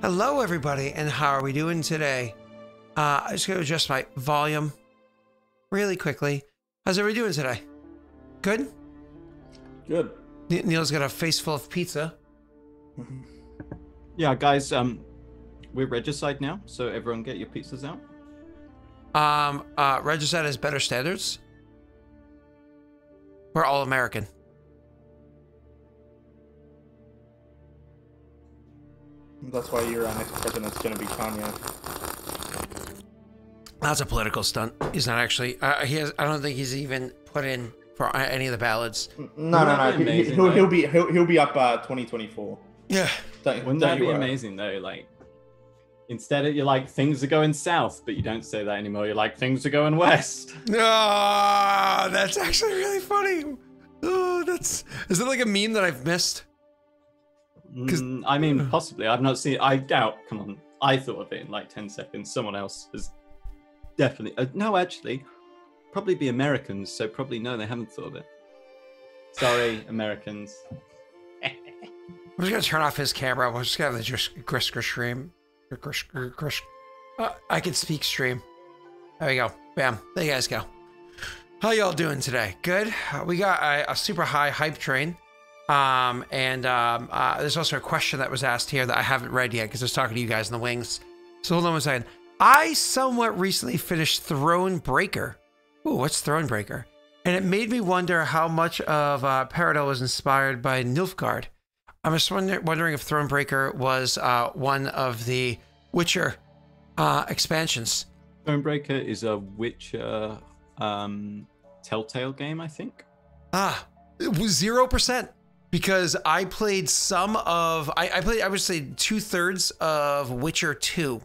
Hello, everybody, and how are we doing today? I just gotta adjust my volume really quickly. How's everybody doing today? Good? Good. Neil's got a face full of pizza. Yeah, guys, we're regicide now, so everyone get your pizzas out. Regicide has better standards. We're all American. That's why your next president's gonna be Kanye. That's a political stunt. He's not actually. I don't think he's even put in for any of the ballots. No. He'll be up 2024. Yeah. Wouldn't that be amazing though? Like, instead of you're like things are going south, but you don't say that anymore. You're like things are going west. Ah, that's actually really funny. Oh, is it like a meme that I've missed? I mean, possibly. I've not seen. I doubt. Come on. I thought of it in like 10 seconds. Someone else has definitely. No, actually, probably be Americans. So probably no, they haven't thought of it. Sorry, Americans. I'm just gonna turn off his camera. We're just gonna have the Grisker stream. I can speak stream. There we go. Bam. There you guys go. How y'all doing today? Good. We got a super high hype train. There's also a question that was asked here that I haven't read yet because I was talking to you guys in the wings. So hold on one second. I somewhat recently finished Throne Breaker. Ooh, what's Throne Breaker? And it made me wonder how much of Paradel was inspired by Nilfgaard. I'm just wondering if Throne Breaker was one of the Witcher expansions. Throne Breaker is a Witcher Telltale game, I think. It was 0%. Because I played some of, I played, I would say 2/3 of Witcher 2,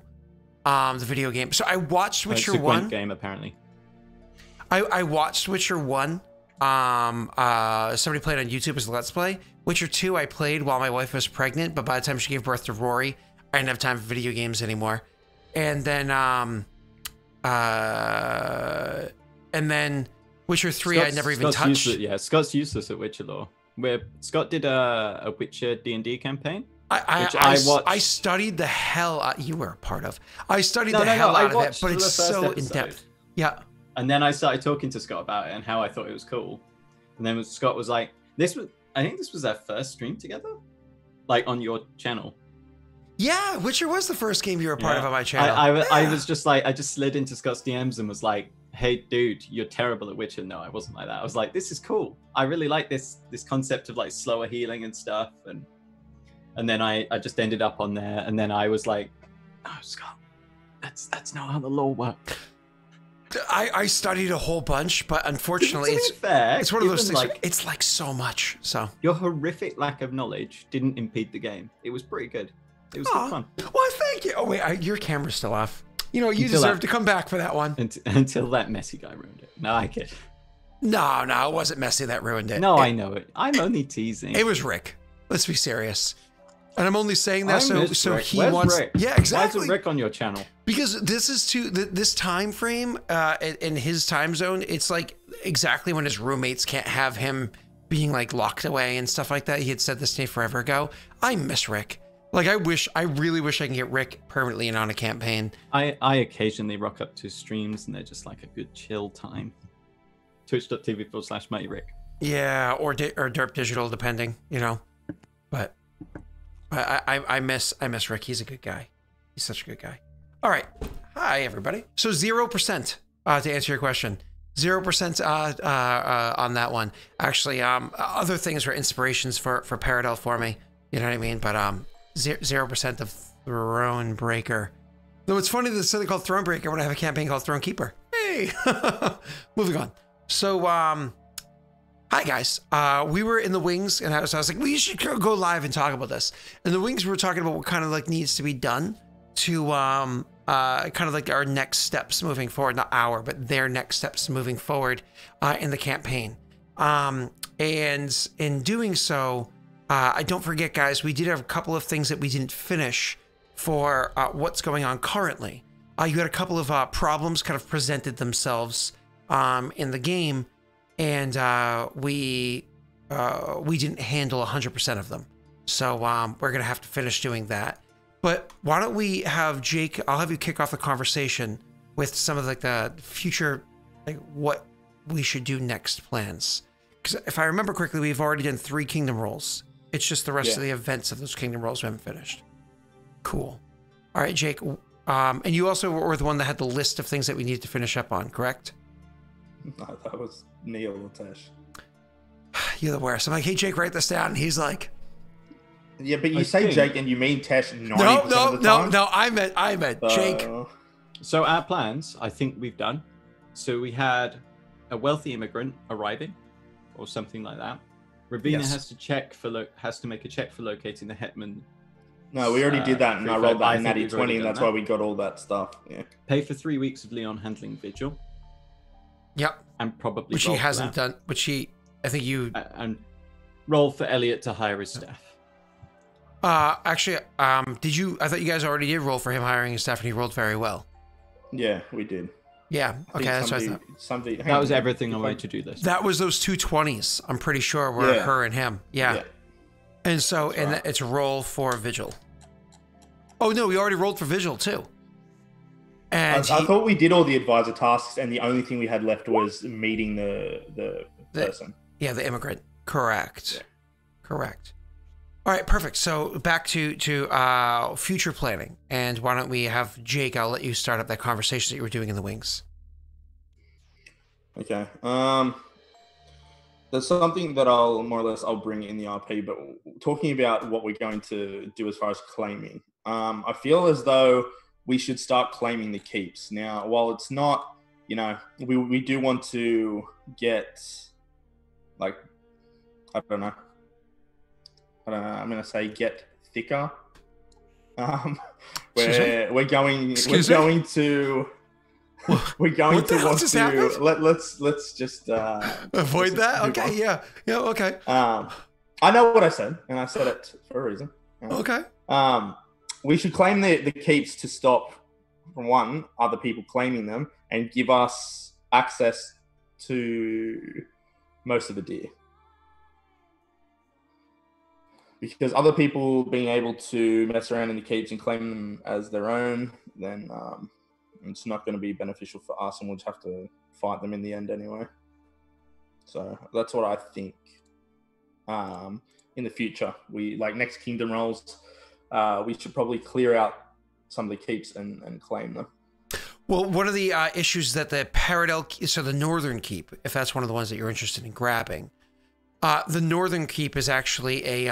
the video game. So I watched Witcher it's a 1. Game, apparently. I watched Witcher 1. Somebody played on YouTube as a Let's Play. Witcher 2 I played while my wife was pregnant, but by the time she gave birth to Rory, I didn't have time for video games anymore. And then Witcher 3 I never even touched. Scott's useless at Witcher lore. Where Scott did a Witcher D&D campaign. I studied the hell out. You were a part of. I studied the hell out of it, but it's so in depth. Yeah. And then I started talking to Scott about it and how I thought it was cool. And then Scott was like, I think this was our first stream together, like on your channel. Yeah, Witcher was the first game you were a part of on my channel. I was just like, I just slid into Scott's DMs and was like, hey dude, you're terrible at Witcher. No, I wasn't like that. I was like, this is cool. I really like this concept of like slower healing and stuff. And then I just ended up on there. And then I was like, oh Scott, that's not how the lore works. I studied a whole bunch, but unfortunately it's one of those things, like, it's like so much. So your horrific lack of knowledge didn't impede the game. It was pretty good. It was good fun. Well, thank you. Oh wait, your camera's still off. You know, you deserve to come back for that one. Until that messy guy ruined it. No, I kid. No, it wasn't Messy that ruined it. No, I know it. I'm only teasing. It was Rick. Let's be serious. And I'm only saying that so he Where's wants. Rick? Yeah, exactly. Why is Rick on your channel? Because this is this time frame in his time zone. It's like exactly when his roommates can't have him being like locked away and stuff like that. He had said this to me forever ago. I miss Rick. Like, I really wish I can get Rick permanently in on a campaign. I occasionally rock up to streams and they're just like a good chill time. Twitch.tv/MightyRick. Yeah, or Derp Digital, depending, you know. But I miss Rick. He's a good guy. He's such a good guy. All right. Hi, everybody. So 0%, to answer your question. 0% on that one. Actually, other things were inspirations for Paradel for me. You know what I mean? But 0% of Throne Breaker. Though it's funny that it's something called Throne Breaker when I have a campaign called Throne Keeper. Hey! Moving on. So, hi guys. We were in the wings and I was like, well, you should go live and talk about this. And the wings, we were talking about what kind of like needs to be done to kind of like our next steps moving forward. Not our, but their next steps moving forward in the campaign. And in doing so, don't forget, guys, we did have a couple of things that we didn't finish for what's going on currently. You had a couple of problems kind of presented themselves in the game, and we didn't handle 100% of them. So we're going to have to finish doing that. But why don't we have Jake? I'll have you kick off the conversation with some of like the future, like what we should do next plans. Because if I remember correctly, we've already done 3 kingdom rolls. It's just the rest of the events of those kingdom rolls we haven't finished. Cool. All right, Jake. And you also were the one that had the list of things that we needed to finish up on, correct? No, that was Neil Latesh. You're the worst. I'm like, hey, Jake, write this down. And he's like, yeah, but you say Jake and you mean Tesh 90% of the time? No, I meant Jake. So our plans, I think we've done. So we had a wealthy immigrant arriving, or something like that. Ravina has to make a check for locating the hetman. No, we already did that, and I rolled that in natty 20, and that's why we got all that stuff. Yeah. Pay for 3 weeks of Leon handling vigil. Yep. And probably which he hasn't done. I think you and roll for Elliot to hire his staff. Actually, did you? I thought you guys already did roll for him hiring his staff, and he rolled very well. Yeah, we did. Yeah. Okay, that's what I thought. That was everything on my to-do list. That was those 2 20s. I'm pretty sure were her and him. Yeah. And so, it's a roll for vigil. Oh no, we already rolled for vigil too. And I thought we did all the advisor tasks, and the only thing we had left was meeting the person. Yeah, the immigrant. Correct. Yeah. Correct. All right, perfect. So back to future planning, and why don't we have Jake? I'll let you start up that conversation that you were doing in the wings. Okay. There's something that I'll bring in the RP, but talking about what we're going to do as far as claiming, I feel as though we should start claiming the keeps now. While it's not, we do want to get, like, I don't know. I'm going to say get thicker. We're going to let's just avoid that. Okay, yeah, okay. I know what I said, and I said it for a reason. Okay. We should claim the keeps to stop, from one, other people claiming them, and give us access to most of the deer. Because other people being able to mess around in the keeps and claim them as their own, then it's not going to be beneficial for us, and we'll just have to fight them in the end anyway. So that's what I think. In the future, next kingdom rolls, we should probably clear out some of the keeps and claim them. Well, one of the issues that the Paradel, so the northern keep, if that's one of the ones that you're interested in grabbing, the northern keep is actually a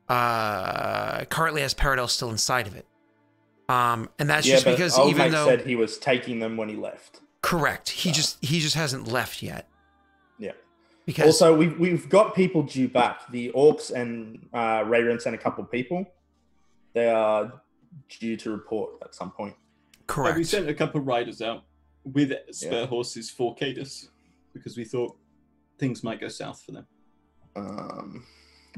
currently has Paradel still inside of it, and that's just because even though said he was taking them when he left. Correct. He just hasn't left yet. Yeah. Because also we've got people due back. The orcs and Rayron sent a couple of people. They are due to report at some point. Correct. And we sent a couple of riders out with spare horses for Cadus because we thought things might go south for them.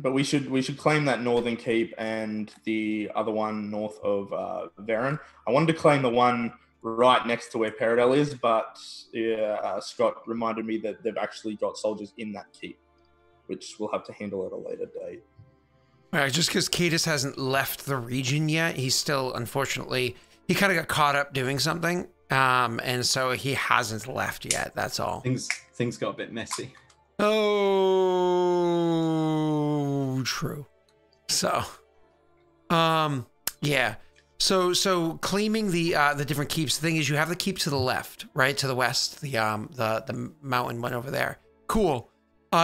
But we should claim that northern keep and the other one north of Varen. I wanted to claim the one right next to where Paradel is, but Scott reminded me that they've actually got soldiers in that keep, which we'll have to handle at a later date. All right, just because Cadus hasn't left the region yet, he's still, unfortunately, he kind of got caught up doing something, and so he hasn't left yet. That's all. Things got a bit messy. Oh, true. So, yeah. So claiming the different keeps. The thing is, you have the keep to the left, right, to the west, the mountain one over there. Cool.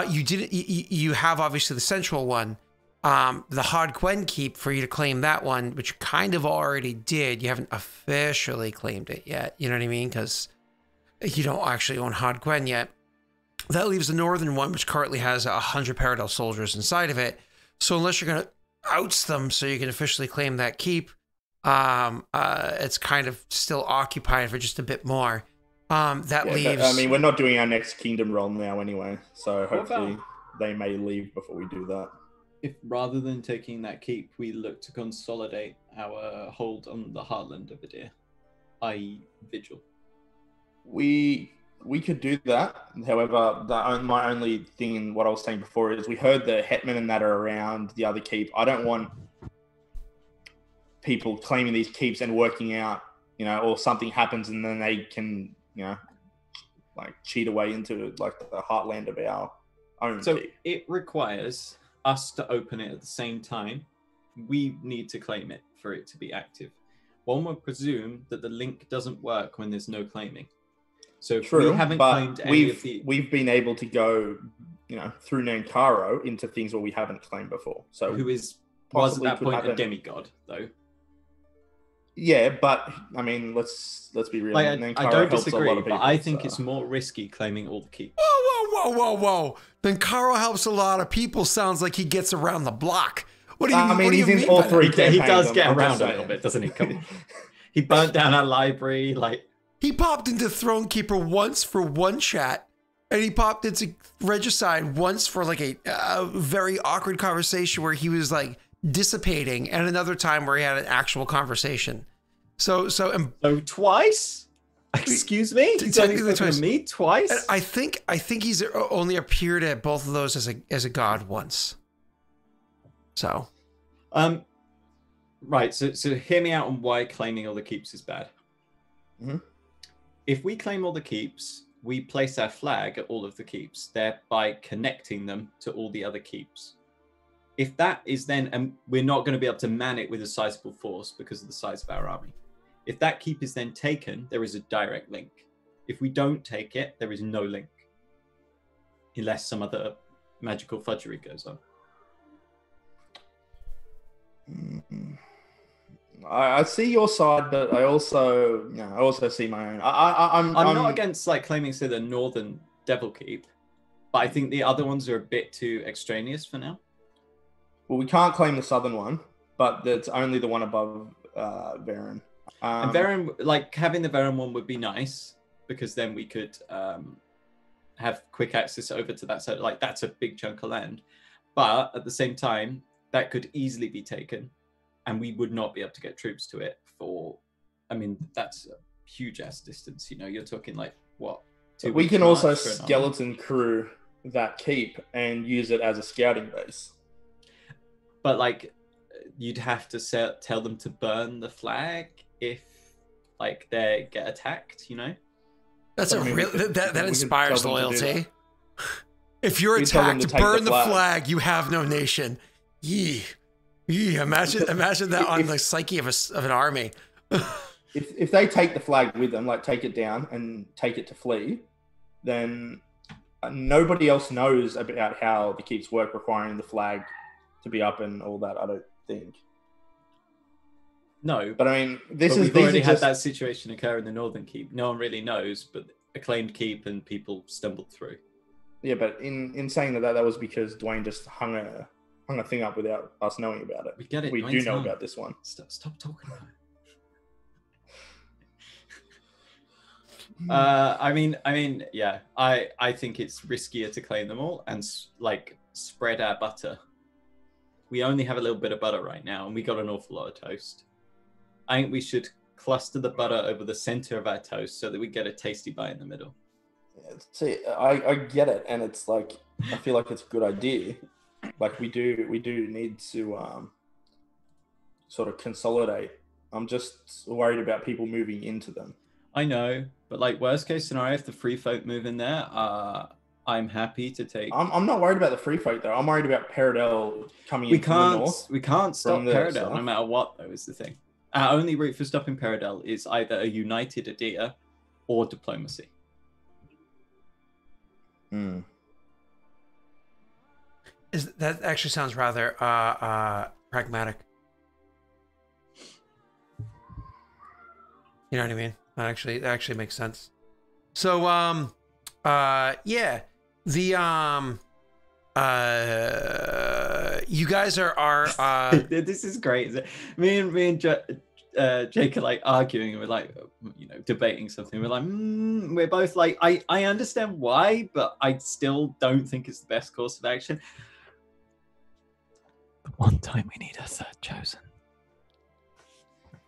You have obviously the central one, the Hod Gwen keep for you to claim that one, which you kind of already did. You haven't officially claimed it yet. You know what I mean? Because you don't actually own Hod Gwen yet. That leaves the northern one, which currently has 100 Paradel soldiers inside of it. So unless you're going to oust them so you can officially claim that keep, it's kind of still occupied for just a bit more. Leaves... I mean, we're not doing our next kingdom roll now anyway, so hopefully they may leave before we do that. If rather than taking that keep, we look to consolidate our hold on the heartland of Idir, i.e. Vigil. We could do that. However, my only thing in what I was saying before is we heard the hetman and that are around the other keep. I don't want people claiming these keeps and working out, you know, or something happens and then they can, you know, like cheat away into like the heartland of our own So keep. it requires us to open it at the same time. We need to claim it for it to be active. One would presume that the link doesn't work when there's no claiming. So if True, we haven't but claimed any of the... we've been able to go, you know, through Nankaro into things where we haven't claimed before. So Who was at possibly that could point happen. a demigod, though. Yeah, but I mean, let's be real. Like, I Nankaro don't helps disagree, a lot of but people, I think so- it's more risky claiming all the keeps. Whoa. Then Caro helps a lot of people. Sounds like he gets around the block. What do you I mean, what do he's you in mean all by three that? He campaigns. does get I'm just around a saying. little bit, doesn't he? Come on. He burnt down our library, like... He popped into Thronekeeper once for one chat, and he popped into Regicide once for like a very awkward conversation where he was like dissipating, and another time where he had an actual conversation. So twice? Excuse me? He's only Technically spoken to me twice? And I think he's only appeared at both of those as a god once. So, right. So hear me out on why claiming all the keeps is bad. Mm-hmm. If we claim all the keeps, we place our flag at all of the keeps, thereby connecting them to all the other keeps. If that is then, and we're not going to be able to man it with a sizable force because of the size of our army. If that keep is then taken, there is a direct link. If we don't take it, there is no link. Unless some other magical fudgery goes on. I see your side, but I also see my own. I'm not against like claiming say the northern devil keep, but I think the other ones are a bit too extraneous for now. Well, we can't claim the southern one, but it's only the one above Varen. And Varen, like having the Varen one would be nice because then we could have quick access over to that side. Like that's a big chunk of land, but at the same time, that could easily be taken, and we would not be able to get troops to it for. I mean, that's a huge ass distance. You know, you're talking like what? We can also skeleton crew that keep and use it as a scouting base. But like, you'd have to tell them to burn the flag if like they get attacked. You know. That's I mean, that inspires loyalty. If you're We tell them to attacked, take burn the the flag. flag. You have no nation. Yee. Imagine that on the psyche of an army. If they take the flag with them, like take it down and take it to flee, then nobody else knows about how the keeps work, requiring the flag to be up and all that. I don't think. No, But I mean, we've already had that situation occur in the Northern Keep. No one really knows, but acclaimed keep and people stumbled through. Yeah, but in saying that was because Dwayne just hung a thing up without us knowing about it. We get it. We do Dwayne's know hung. about this one. Stop talking about it. I mean, yeah. I think it's riskier to claim them all and like spread our butter. We only have a little bit of butter right now, and we got an awful lot of toast. I think we should cluster the butter over the center of our toast so that we get a tasty bite in the middle. Yeah, see, I get it, and it's like I feel like it's a good idea. Like we do need to sort of consolidate. I'm just worried about people moving into them. I know, but like worst case scenario, if the free folk move in there, I'm happy to take. I'm not worried about the free folk though. I'm worried about Peridel coming in from the north. We can't stop from the Peridel south. no matter what, though, is the thing. Our only route for stopping Peridel is either a united Idir or diplomacy. That actually sounds rather pragmatic. You know what I mean? That actually makes sense. So yeah, the you guys are This is great. Me and Jake are like arguing, and we're like, you know, debating something. We're like, we're both like, I understand why, but I still don't think it's the best course of action. The one time we need a third chosen.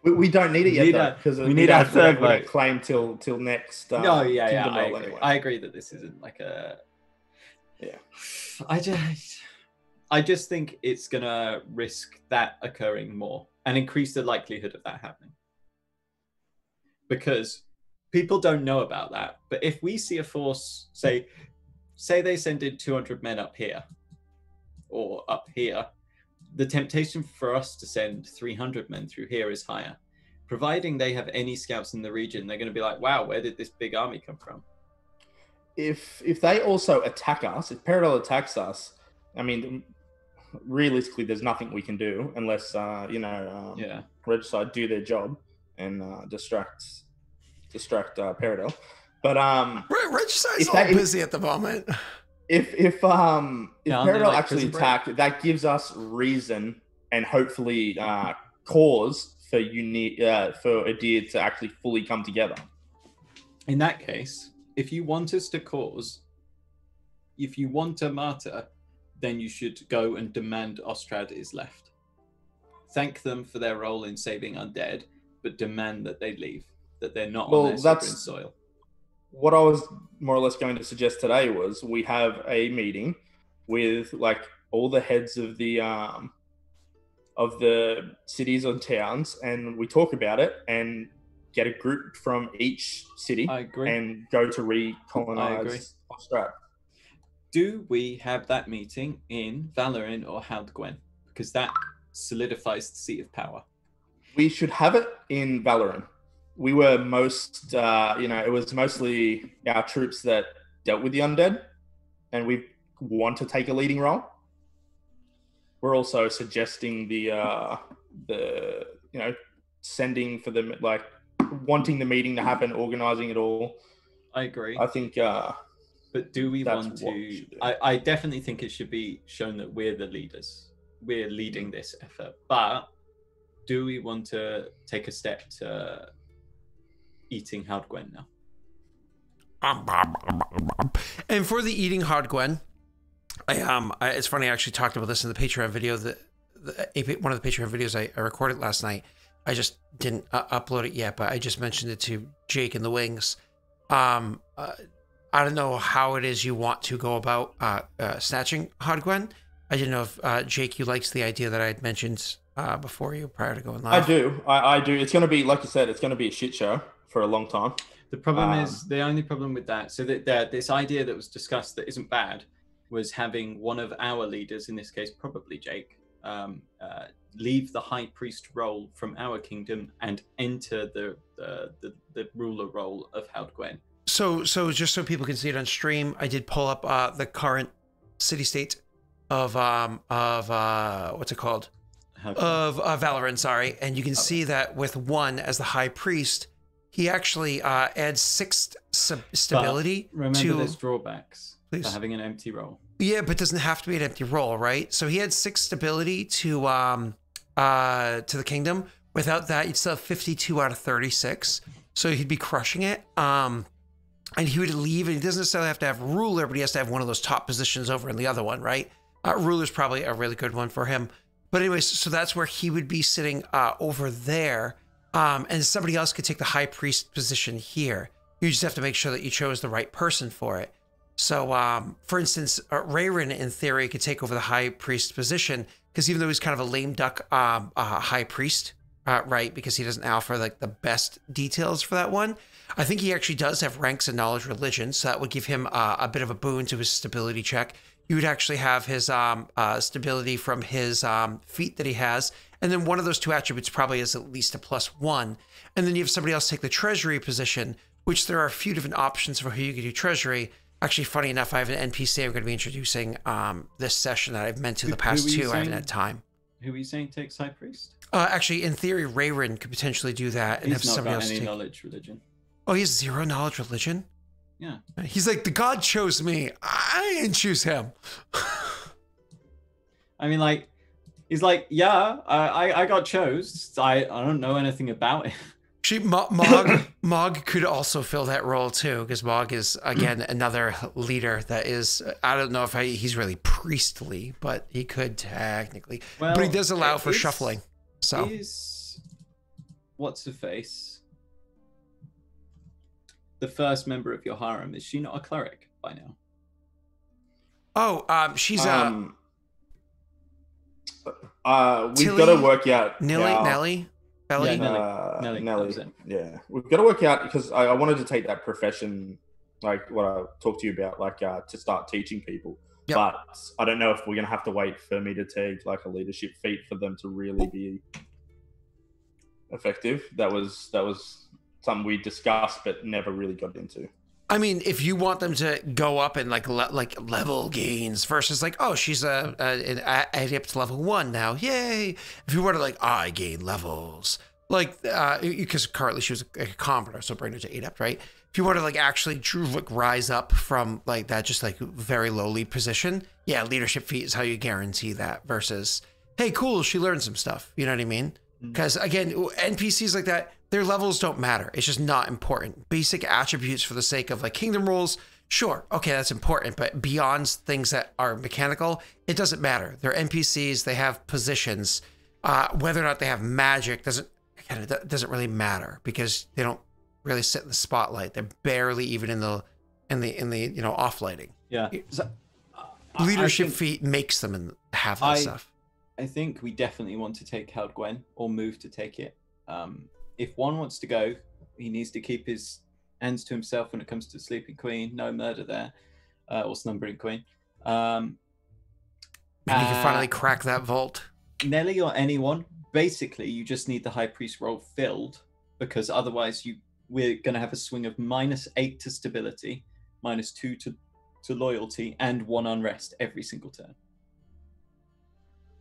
We don't need it yet because we need our third we don't vote. claim till next. No, yeah, Kingdom I Belt agree. anyway. I agree that this isn't like a. Yeah. I just. I just think it's gonna risk that occurring more and increase the likelihood of that happening. Because people don't know about that. But if we see a force, say they send in 200 men up here or up here, the temptation for us to send 300 men through here is higher. Providing they have any scouts in the region, they're going to be like, wow, where did this big army come from? If they also attack us, if Peridot attacks us, I mean, realistically, there's nothing we can do unless, Regicide do their job and distract Peridot. But Regicide's all busy at the moment. If Peridot actually attack, that gives us reason and hopefully cause for Idir to actually fully come together. In that case, if you want us to cause, if you want a martyr, then you should go and demand Ostrad is left. Thank them for their role in saving undead, but demand that they leave, that they're not on their sovereign soil. What I was more or less going to suggest today was we have a meeting with like all the heads of the cities and towns, and we talk about it and get a group from each city and go to recolonize Ostrad. Do we have that meeting in Valorin or Haldgwen? Because that solidifies the seat of power. We should have it in Valorin. We were it was mostly our troops that dealt with the undead, and we want to take a leading role. We're also suggesting sending for them, like wanting the meeting to happen, organizing it all. I agree. I think. But do we want to? I definitely think it should be shown that we're the leaders. We're leading this effort. But do we want to take a step to eating Haldgwen now? And for the eating Haldgwen, it's funny, I actually talked about this in the Patreon video. One of the Patreon videos I recorded last night. I just didn't upload it yet, but I just mentioned it to Jake in the wings. I don't know how it is you want to go about snatching Haldgwen. I didn't know if Jake, you liked the idea that I had mentioned before you prior to going live. I do. I do. It's going to be, like you said, it's going to be a shit show for a long time. The problem is, the only problem with that, so that this idea that was discussed that isn't bad, was having one of our leaders, in this case probably Jake, leave the high priest role from our kingdom and enter the ruler role of Haldgwen. So just so people can see it on stream, I did pull up the current city-state of what's it called? Of Valorin, sorry. And you can see that with one as the high priest, he actually adds 6 stability. But remember, there's drawbacks for having an empty role. Yeah, but it doesn't have to be an empty role, right? So he had 6 stability to the kingdom. Without that, you'd still have 52 out of 36. So he'd be crushing it. And he would leave, and he doesn't necessarily have to have ruler, but he has to have one of those top positions over in the other one, right? Ruler's probably a really good one for him. But anyways, so that's where he would be sitting over there. And somebody else could take the high priest position here. You just have to make sure that you chose the right person for it. So, for instance, Rayrin, in theory, could take over the high priest position, because even though he's kind of a lame duck high priest, right, because he doesn't offer like the best details for that one, I think he actually does have ranks in knowledge religion, so that would give him a bit of a boon to his stability check. You would actually have his stability from his feat that he has, and then one of those 2 attributes probably is at least a +1. And then you have somebody else take the treasury position, which there are a few different options for who you could do treasury. Actually, funny enough, I have an NPC I'm going to be introducing this session that I've meant to the past 2. I haven't had time. Who are you saying takes high priest? Actually, in theory, Rayrin could potentially do that and have somebody else take. He's not got any knowledge religion. Oh, he has 0 knowledge religion? Yeah. He's like, the god chose me. I didn't choose him. I mean, like, he's like, yeah, I got chose. I don't know anything about it. Actually, Mog could also fill that role too, because Mog is, again, another leader that is, I don't know if he's really priestly, but he could technically. Well, but he does allow for shuffling. So what's her face? The first member of your harem, is she not a cleric by now? Oh, she's we've got to work out Nelly, Belly. Yeah, Nelly. Yeah, we've got to work out because I wanted to take that profession, like what I talked to you about, like to start teaching people. Yep. But I don't know if we're gonna have to wait for me to take like a leadership feat for them to really be effective. That was something we discussed but never really got into. I mean, if you want them to go up in like level gains versus like, oh, she's an adept to level 1 now, yay! If you want to like, I gain levels, like because currently she was a commoner, so bring her to adept, right? If you want to like actually like rise up from like that, just like very lowly position, yeah, leadership feat is how you guarantee that. Versus, hey, cool, she learned some stuff. You know what I mean? Because again, NPCs like that, their levels don't matter. It's just not important. Basic attributes for the sake of like kingdom rules, sure, okay, that's important. But beyond things that are mechanical, it doesn't matter. They're NPCs. They have positions. Whether or not they have magic doesn't really matter because they don't really sit in the spotlight. They're barely even in the off lighting. Yeah. So, leadership feat makes them have that stuff. I think we definitely want to take Held Gwen or move to take it. If one wants to go, he needs to keep his ends to himself when it comes to Sleeping Queen. No murder there, or Slumbering Queen. Maybe you can finally crack that vault. Nelly or anyone, basically, you just need the High Priest role filled because otherwise we're going to have a swing of -8 to stability, -2 to loyalty, and 1 unrest every single turn.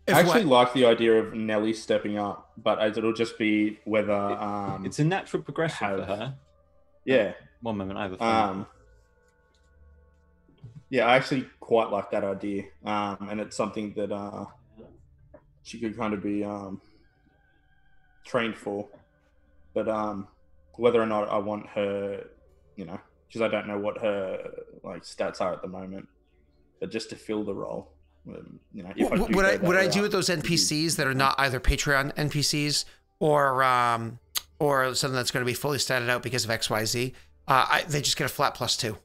I actually like the idea of Nelly stepping up, but it'll just be whether it's a natural progression for her. Yeah. One moment, I have a phone. Yeah, I actually quite like that idea, and it's something that she could kind of be trained for. But whether or not I want her, because I don't know what her like stats are at the moment, but just to fill the role. What I do with those NPCs that are not either Patreon NPCs or something that's going to be fully statted out because of XYZ, they just get a flat +2.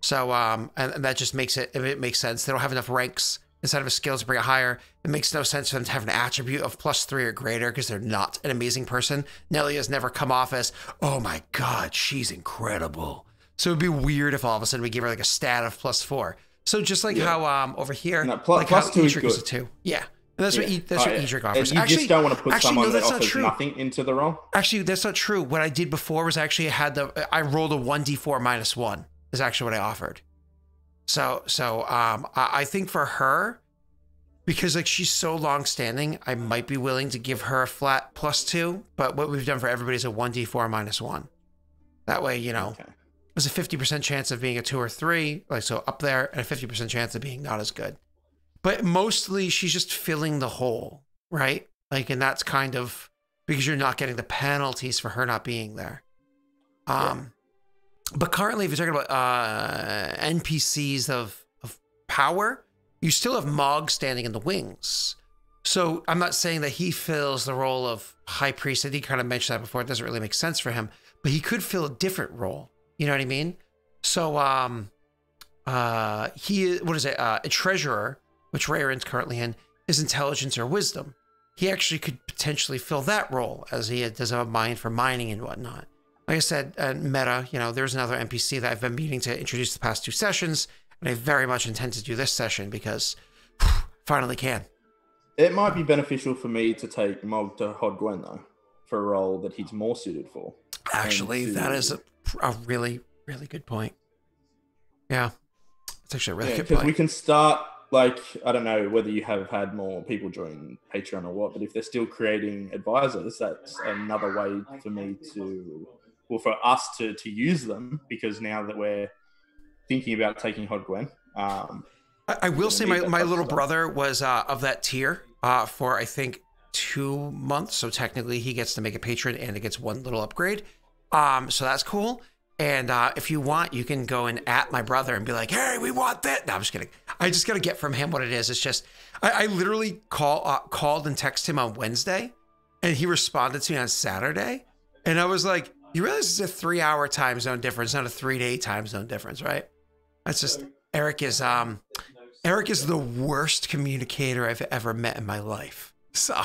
So and that just makes it makes sense. They don't have enough ranks instead of a skill to bring it higher. It makes no sense for them to have an attribute of +3 or greater because they're not an amazing person. Nelly has never come off as, oh my God, she's incredible. So it'd be weird if all of a sudden we give her like a stat of +4. So just like how over here, like how Idric was a 2. Yeah. And that's what Idric offers. You just don't want to put someone that offers nothing into the role? Actually, that's not true. What I did before was actually I rolled a 1d4 -1 is actually what I offered. So I think for her, because like she's so long standing, I might be willing to give her a flat +2. But what we've done for everybody is a 1d4 -1. That way, there's a 50% chance of being a 2 or 3, like so up there, and a 50% chance of being not as good. But mostly she's just filling the hole, right? Like, and that's kind of because you're not getting the penalties for her not being there. But currently, if you're talking about NPCs of power, you still have Mog standing in the wings. So I'm not saying that he fills the role of High Priest. I did kind of mention that before. It doesn't really make sense for him, but he could fill a different role. You know what I mean? So, a treasurer, which Rayron's currently in, is intelligence or wisdom. He actually could potentially fill that role as he does have a mind for mining and whatnot. Like I said, meta, there's another NPC that I've been meaning to introduce the past 2 sessions, and I very much intend to do this session because finally can. It might be beneficial for me to take Mog to Hod Gwen, though, for a role that he's more suited for. Actually, that is a really, really good point. Yeah, it's actually a really good point. Because we can start, like, I don't know whether you have had more people join Patreon or what, but if they're still creating advisors, that's another way for us to use them, because now that we're thinking about taking Hod Gwen. I will say my little brother was of that tier for, I think, 2 months. So technically he gets to make a patron and it gets 1 little upgrade. So that's cool. And if you want, you can go and at my brother and be like, hey, we want that. No, I'm just kidding. I just got to get from him what it is. It's just, I literally called and texted him on Wednesday and he responded to me on Saturday. And I was like, you realize it's a 3-hour time zone difference, not a 3-day time zone difference, right? That's just, Eric is, Eric is the worst communicator I've ever met in my life. So,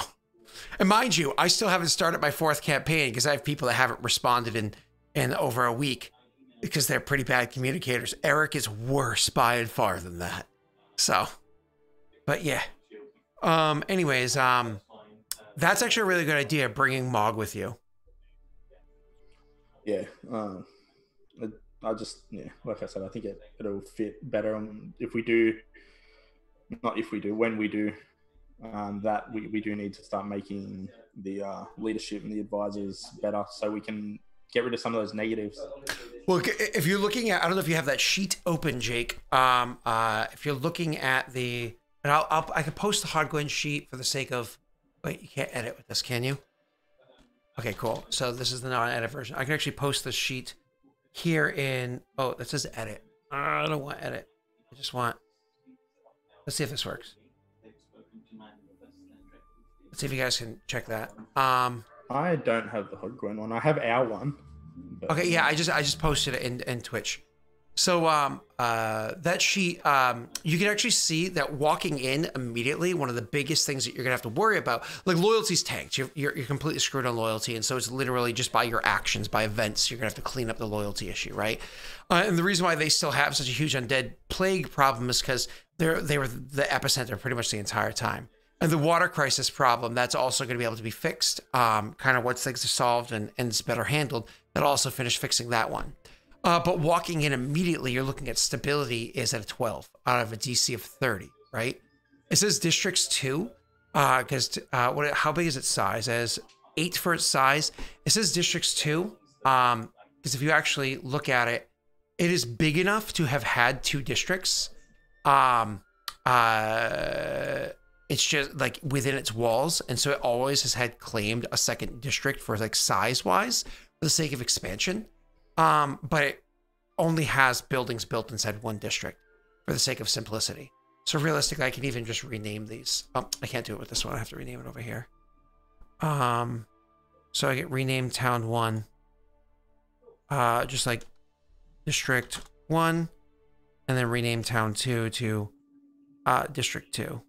and mind you, I still haven't started my 4th campaign because I have people that haven't responded in over a week because they're pretty bad communicators. Eric is worse by and far than that. So, but yeah. Anyways, that's actually a really good idea, bringing Mog with you. Yeah. I just, yeah, like I said, I think it'll fit better if we do, not if we do, when we do, that we do need to start making the leadership and the advisors better so we can get rid of some of those negatives. Well, if you're looking at, I don't know if you have that sheet open, Jake. If you're looking at the, and I could post the Hardgwen sheet for the sake of, wait, you can't edit with this, can you? Okay, cool. So this is the non-edit version. I can actually post the sheet here in, oh, that says edit. I don't want edit. I just want, let's see if this works. Let's see if you guys can check that. I don't have the Hardgwen one. I have our one. But... Okay, yeah, I just posted it in Twitch. So that sheet, you can actually see that walking in immediately, one of the biggest things that you're gonna have to worry about, like loyalty's tanked. You're completely screwed on loyalty, and so it's literally just by your actions, by events, you're gonna have to clean up the loyalty issue, right? And the reason why they still have such a huge undead plague problem is because they were the epicenter pretty much the entire time. And the water crisis problem, that's also going to be able to be fixed. Kind of once things are solved and it's better handled, that'll also finish fixing that one. But walking in immediately, you're looking at stability is at a 12 out of a DC of 30, right? It says districts 2, because how big is its size? As 8 for its size. It says districts 2, because if you actually look at it, it is big enough to have had 2 districts. It's just like within its walls, and so it always has had claimed a 2nd district for like size-wise for the sake of expansion. But it only has buildings built inside 1 district for the sake of simplicity. So realistically, I can even just rename these. Oh, I can't do it with this one. I have to rename it over here. So I get renamed town 1, just like district 1, and then rename town 2 to district 2.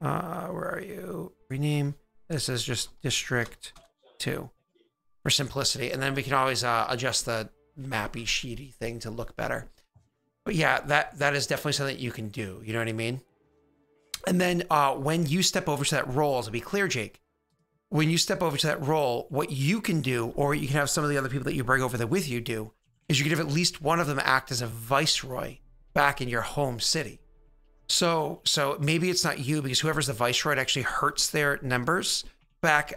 Where are you? Rename. This is just district 2 for simplicity. And then we can always adjust the mappy sheety thing to look better. But yeah, that is definitely something that you can do. You know what I mean? And then when you step over to that role, to be clear, Jake, when you step over to that role, what you can do, or you can have some of the other people that you bring over there with you do, is you can have at least one of them act as a viceroy back in your home city. So maybe it's not you, because whoever's the viceroy, it actually hurts their numbers back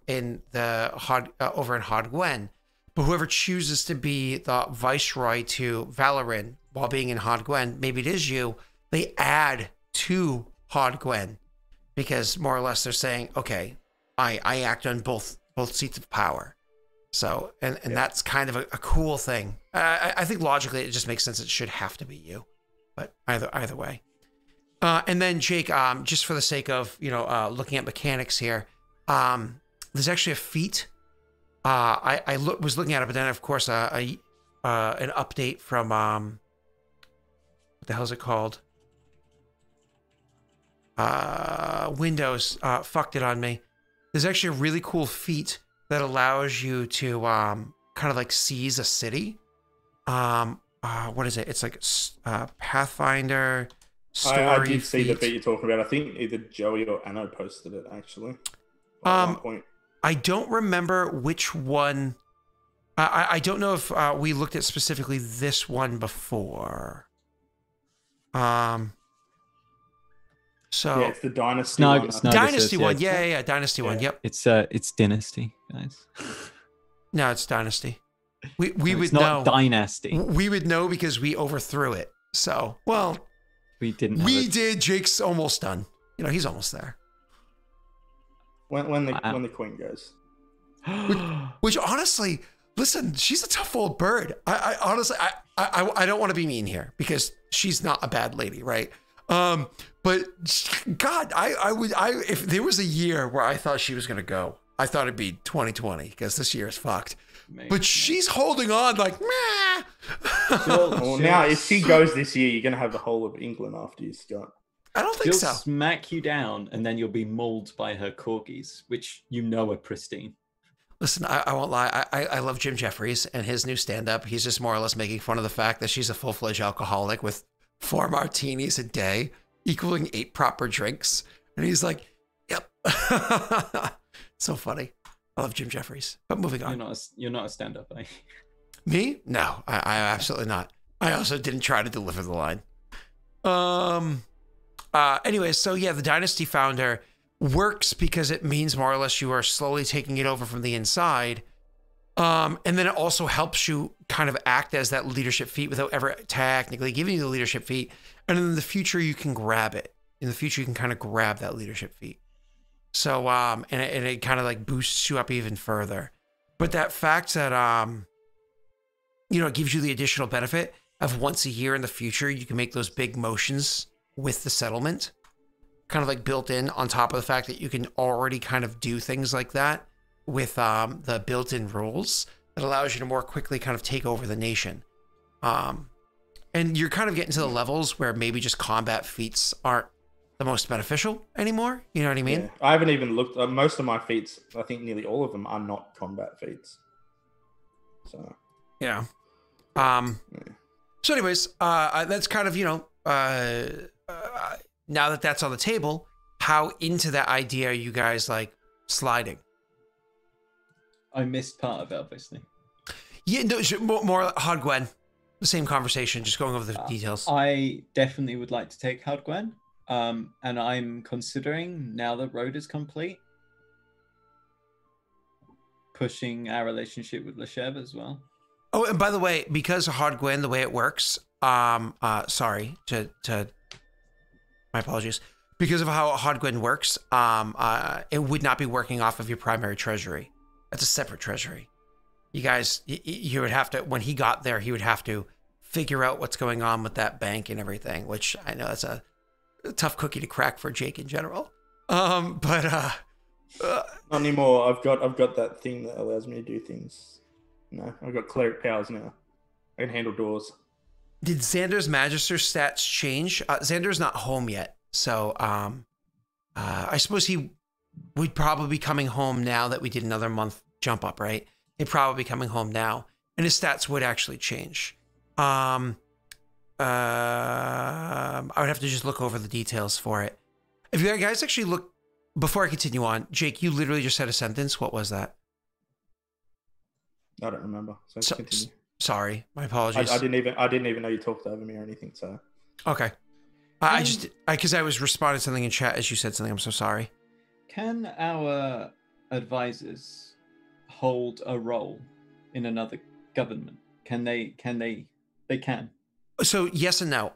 in the over in Hardgwen. But whoever chooses to be the viceroy to Valorin while being in Hardgwen, maybe it is you, they add to Hardgwen, because more or less they're saying, okay, I act on both seats of power. So, and that's kind of a cool thing. I think logically it just makes sense. It should have to be you, but either way. And then Jake, just for the sake of, looking at mechanics here, there's actually a feat. I was looking at it, but then of course, an update from, what the hell is it called? Windows, fucked it on me. There's actually a really cool feat that allows you to, kind of like seize a city. What is it? It's like, Pathfinder... I did see the bit you're talking about. I think either Joey or Anno posted it, actually. At one point. I don't remember which one. I don't know if we looked at specifically this one before. So yeah, it's the Dynasty one. Dynasty one. Yeah, Dynasty one. Yep. It's Dynasty, guys. No, it's Dynasty. We would it's not know. Dynasty. We would know because we overthrew it. So, well, we didn't. We did. Jake's almost done. He's almost there. When the queen goes. which honestly, listen, she's a tough old bird. I honestly, I don't want to be mean here because she's not a bad lady, right? But God, if there was a year where I thought she was gonna go, I thought it'd be 2020 because this year is fucked. But she's holding on like, meh. Well, now if she goes this year, you're going to have the whole of England after you, Scott. I don't think She'll so. smack you down, and then you'll be mauled by her corgis, which you know are pristine. Listen, I won't lie. I love Jim Jeffries and his new stand-up. He's just more or less making fun of the fact that she's a full-fledged alcoholic with 4 martinis a day, equaling 8 proper drinks. And he's like, yep. So funny. I love Jim Jeffries. But moving on. You're not a stand-up, eh? Me? No, I absolutely not. I also didn't try to deliver the line. Anyway, so yeah, the Dynasty Founder works because it means more or less you are slowly taking it over from the inside. And then it also helps you kind of act as that leadership feat without ever technically giving you the leadership feat. And in the future, you can grab it. In the future, you can kind of grab that leadership feat. So, and it kind of like boosts you up even further. But that fact that, it gives you the additional benefit of once a year in the future, you can make those big motions with the settlement, kind of like built in on top of the fact that you can already kind of do things like that with the built-in rules that allows you to more quickly kind of take over the nation. And you're kind of getting to the levels where maybe just combat feats aren't the most beneficial anymore. You know what I mean? Yeah. I haven't even looked. Most of my feats, I think nearly all of them are not combat feats. So yeah. So anyways, that's kind of, now that that's on the table, how into that idea are you guys like sliding? I missed part of it, obviously. Yeah, no, more Hodgwen. The same conversation, just going over the details. I definitely would like to take Hodgwen. And I'm considering, now that road is complete, pushing our relationship with Leshev as well. Oh, and by the way, because of Hodgwen, the way it works, sorry to my apologies. Because of how Hodgwen works, it would not be working off of your primary treasury. That's a separate treasury. You guys, you would have to, when he got there, he would have to figure out what's going on with that bank and everything, which I know that's a tough cookie to crack for Jake in general. But not anymore. I've got that thing that allows me to do things. No, I've got cleric powers now. I can handle doors. Did Xander's Magister stats change? Xander's not home yet, so I suppose he would probably be coming home now that we did another month jump up, right? He'd probably be coming home now, and his stats would actually change. I would have to just look over the details for it. If you guys actually look, before I continue on, Jake, you literally just said a sentence. What was that? I don't remember. So continue. Sorry, my apologies. I didn't even know you talked over me or anything. So okay, because I was responding to something in chat as you said something. I'm so sorry. Can our advisors hold a role in another government? Can they? They can. So yes and no.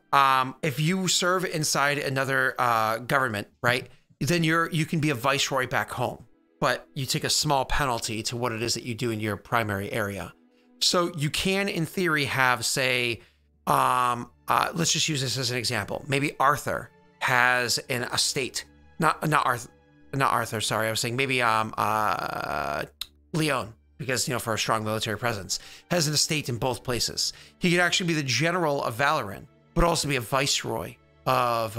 If you serve inside another government, right, then you can be a viceroy back home, but you take a small penalty to what it is that you do in your primary area. So you can, in theory, have, say, let's just use this as an example. Maybe Arthur has an estate. Not Arthur. Sorry, I was saying maybe Leon, because for a strong military presence, has an estate in both places. He could actually be the general of Valoran, but also be a viceroy of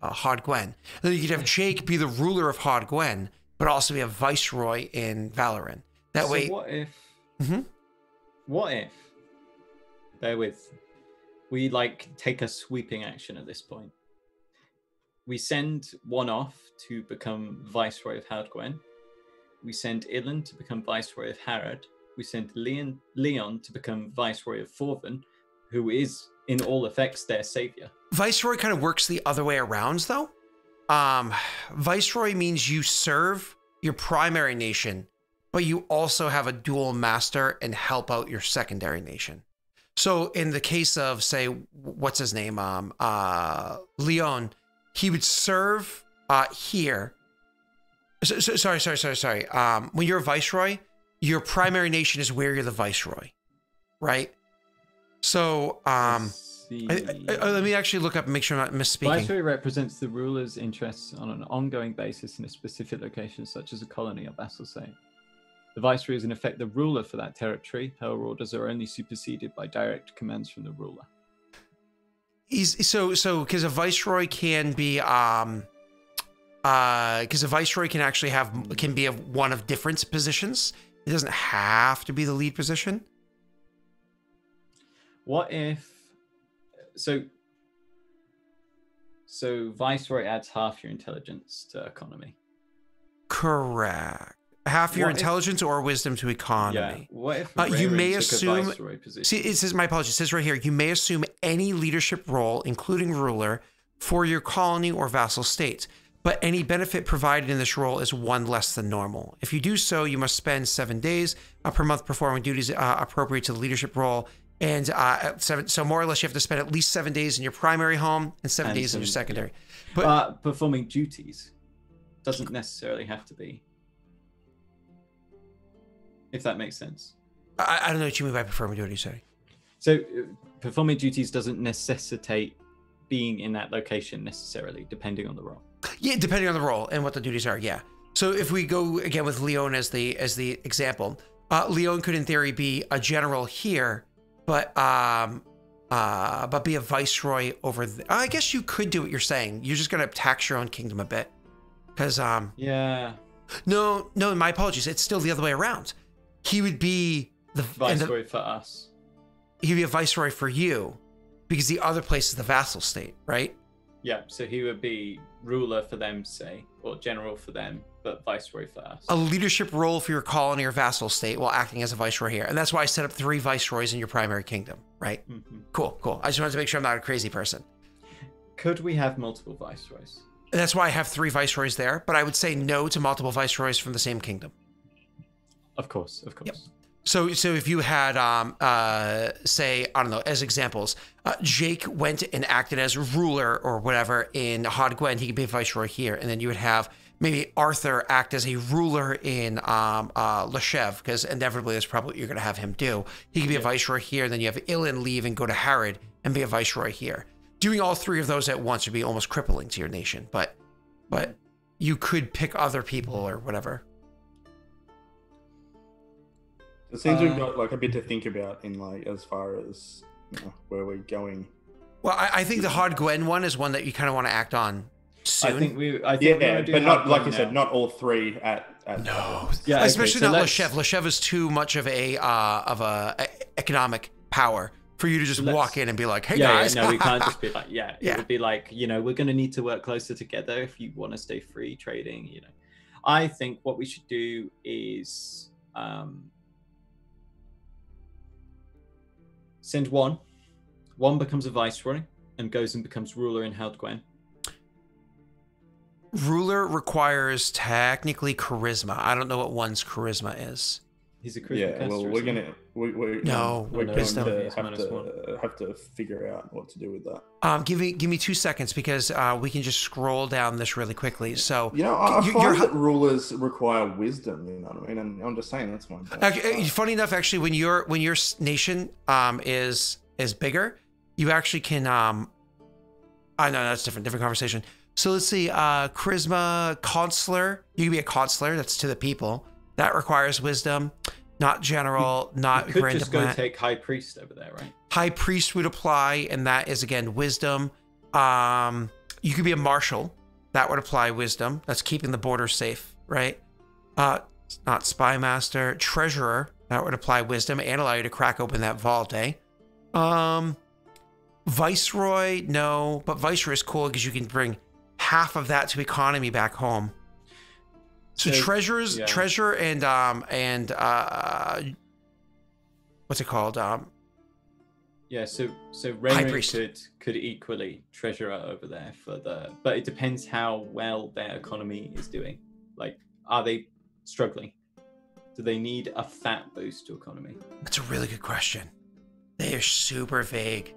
Hodgwen. Then you could have Jake be the ruler of Hodgwen, but also be a viceroy in Valoran. That way. What if? Mm-hmm. What if? Bear with. We take a sweeping action at this point. We send one off to become viceroy of Hodgwen. We send Ilan to become viceroy of Harad. We send Leon to become viceroy of Forven, who is, in all effects, their savior. Viceroy kind of works the other way around, though. Viceroy means you serve your primary nation, but you also have a dual master and help out your secondary nation. So in the case of, say, what's his name? Leon, he would serve here. Sorry. When you're a viceroy, your primary nation is where you're the viceroy, right? So let me actually look up and make sure I'm not misspeaking. Viceroy represents the ruler's interests on an ongoing basis in a specific location, such as a colony or vassal state. The viceroy is in effect the ruler for that territory. Her orders are only superseded by direct commands from the ruler. So because a viceroy can be because a viceroy can actually can be one of different positions. It doesn't have to be the lead position. What if so viceroy adds half your intelligence to economy? Correct. Half your intelligence or wisdom to economy. Yeah. What if you may took assume a viceroy position? See, it says, my apologies, it says right here, you may assume any leadership role, including ruler, for your colony or vassal state, but any benefit provided in this role is one less than normal. If you do so, you must spend 7 days per month performing duties appropriate to the leadership role. And so more or less, you have to spend at least 7 days in your primary home and 7 days in your secondary. But performing duties doesn't necessarily have to be. If that makes sense. I don't know what you mean by performing duties, sorry. So performing duties doesn't necessitate being in that location necessarily, depending on the role. Yeah, depending on the role and what the duties are, yeah. So if we go again with Leon as the example, Leon could in theory be a general here, but be a viceroy over I guess you could do what you're saying. You're just gonna tax your own kingdom a bit. Because yeah. No, my apologies. It's still the other way around. He would be the viceroy for us. He'd be a viceroy for you, because the other place is the vassal state, right? Yeah, so he would be ruler for them, say, or general for them, but viceroy for us. A leadership role for your colony or vassal state while acting as a viceroy here. And that's why I set up 3 viceroys in your primary kingdom, right? Mm-hmm. Cool. I just wanted to make sure I'm not a crazy person. Could we have multiple viceroys? That's why I have 3 viceroys there, but I would say no to multiple viceroys from the same kingdom. Of course. Yep. So if you had, say, I don't know, as examples, Jake went and acted as ruler or whatever in Hodgwen, he could be a viceroy here. And then you would have maybe Arthur act as a ruler in Leshev, because inevitably that's probably what you're going to have him do. He could be a viceroy here, and then you have Ilan leave and go to Harad and be a viceroy here. Doing all 3 of those at once would be almost crippling to your nation, but you could pick other people or whatever. It seems we've got like a bit to think about in like as far as where we're going. Well, I think the Hodgwen one is one that you kind of want to act on soon. I think but not like you said, not all 3 at no. Yeah, especially not Leshev. Leshev is too much of a economic power for you to just walk in and be like, hey guys. No, we can't just be like, it would be like, we're going to need to work closer together if you want to stay free trading, I think what we should do is send one becomes a viceroy and goes and becomes ruler in Heldgwen. Ruler requires technically charisma. I don't know what one's charisma is. He's a charisma caster. Well, we're going to have to figure out what to do with that. Give me 2 seconds, because we can just scroll down this really quickly. So I find that rulers require wisdom. You know what I mean? And I'm just saying that's my point. Funny enough, actually, when your nation is bigger, you actually can. I know that's different conversation. So let's see, charisma, consular. You can be a consular. That's to the people. That requires wisdom, not general, not you could grand just diplomat. go take high priest over there, right? High priest would apply, and that is again wisdom. You could be a marshal. That would apply wisdom. That's keeping the border safe, right? Not spy master, treasurer. That would apply wisdom and allow you to crack open that vault, eh? Viceroy, no, but viceroy is cool because you can bring half of that to economy back home. So treasurer and what's it called? So Raymond could equally treasurer over there but it depends how well their economy is doing. Like, are they struggling? Do they need a fat boost to economy? That's a really good question. They are super vague.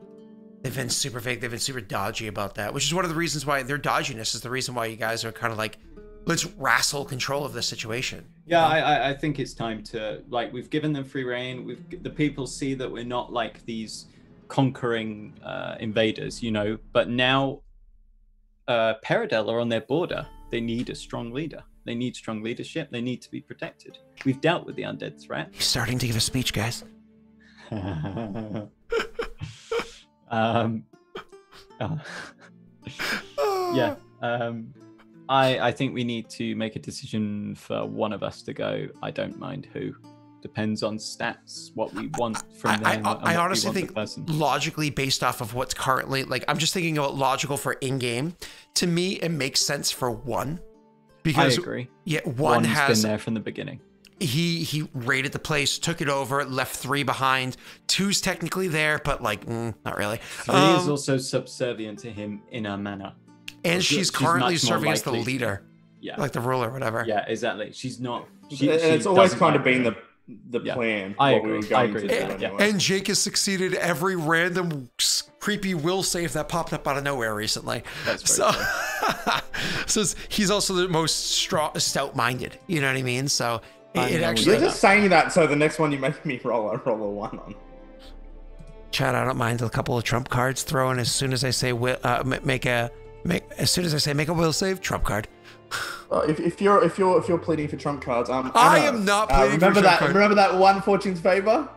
They've been super vague. They've been super dodgy about that, which is one of the reasons why their dodginess is the reason why you guys are kind of like, let's wrestle control of this situation. Yeah, I think it's time to, like, we've given them free reign. The people see that we're not like these conquering invaders, but now Peridel are on their border. They need a strong leader. They need strong leadership. They need to be protected. We've dealt with the undead threat. He's starting to give a speech, guys. Yeah. I think we need to make a decision for one of us to go. I don't mind who. Depends on stats, what we want from them. I honestly think logically, based off of what's currently, like, I'm just thinking about logical for in-game. To me, it makes sense for one. Because, I agree. Yeah, One's been there from the beginning. He raided the place, took it over, left 3 behind. 2's technically there, but like, not really. 3 is also subservient to him in a manner. And she's currently serving as the leader. Yeah. Like the ruler, whatever. Yeah, exactly. She's not. It's always kind of been the plan. I what agree. We were going to do and, anyway. and Jake has succeeded every random creepy will save that popped up out of nowhere recently. That's very so he's also the most stout-minded. You know what I mean? So it actually. You're just saying that so the next one you make me roll a 1 on. Chad, I don't mind a couple of trump cards thrown as soon as I say make a will save, trump card. If you're pleading for trump cards, I am not pleading for trump cards. Remember that one Fortune's favor?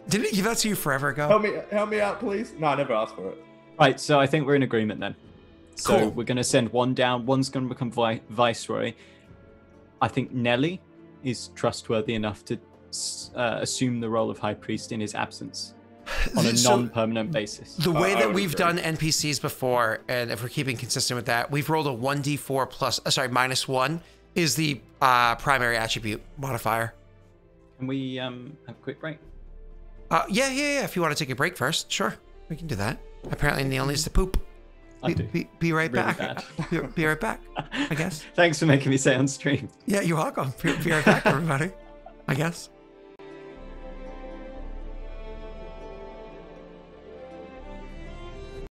Didn't it give that to you forever ago? Help me out, please. No, I never asked for it. Right, so I think we're in agreement then. So Cool. we're going to send one down. One's going to become viceroy. I think Nelly is trustworthy enough to assume the role of high priest in his absence on a non-permanent basis. The way that we've agree. done NPCs before, and if we're keeping consistent with that, we've rolled a 1d4 plus, -1 is the primary attribute modifier. Can we have a quick break? Yeah. If you want to take a break first, sure, we can do that. Apparently, Neil needs to poop. I do. Be right Really back. bad. Be right back, I guess. Thanks for making me say on stream. Yeah, you're welcome. Be right back, everybody. I guess.